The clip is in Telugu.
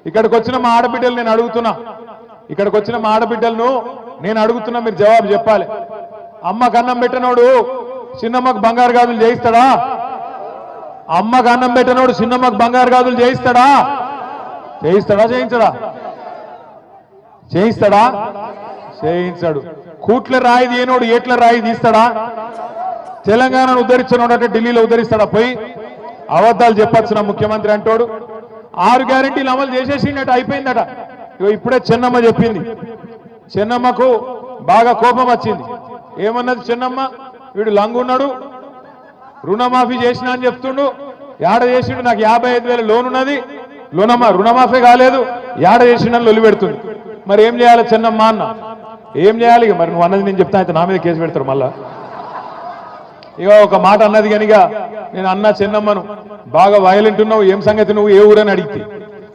ఇక్కడికి వచ్చిన మా ఆడబిడ్డలు నేను అడుగుతున్నా, ఇక్కడికి వచ్చిన మా ఆడబిడ్డలను నేను అడుగుతున్నా, మీరు జవాబు చెప్పాలి. అమ్మకు అన్నం పెట్టనోడు చిన్నమ్మకు బంగారు గాజులు చేయిస్తాడా? అమ్మకు అన్నం పెట్టనోడు చిన్నమ్మకు బంగారు గాజులు చేయిస్తాడా? చేయిస్తాడా చేయించడా? చేయిస్తాడా? చేయించాడు. కూట్ల రాయి తీయనోడు ఏట్ల రాయి తీస్తాడా? తెలంగాణను ఉద్ధరించినోడు అంటే ఢిల్లీలో ఉద్ధరిస్తాడా? పోయి అబద్ధాలు చెప్పచ్చు నా ముఖ్యమంత్రి అంటోడు. 6 గ్యారెంటీలు అమలు చేసేసిందట, అయిపోయిందట. ఇప్పుడే చెన్నమ్మ చెప్పింది. చెన్నమ్మకు బాగా కోపం వచ్చింది. ఏమన్నది చెన్నమ్మ? వీడు లంగున్నాడు, రుణమాఫీ చేసినా అని చెప్తుండు, యాడ చేసిండు, నాకు 55,000 లోన్ ఉన్నది, రుణమాఫీ కాలేదు, యాడ చేసిండని లొల్లి పెడుతుంది. మరి ఏం చేయాలి చెన్నమ్మ అన్న? ఏం చేయాలి? మరి నువ్వు అన్నది నేను చెప్తా, అయితే నా మీద కేసు పెడతారు మళ్ళా. ఇక ఒక మాట అన్నది కనుక నేను అన్నా చెన్నమ్మను, బాగా వైలెంట్ ఉన్నావు, ఏం సంగతి నువ్వు, ఏ ఊరని అడిగితే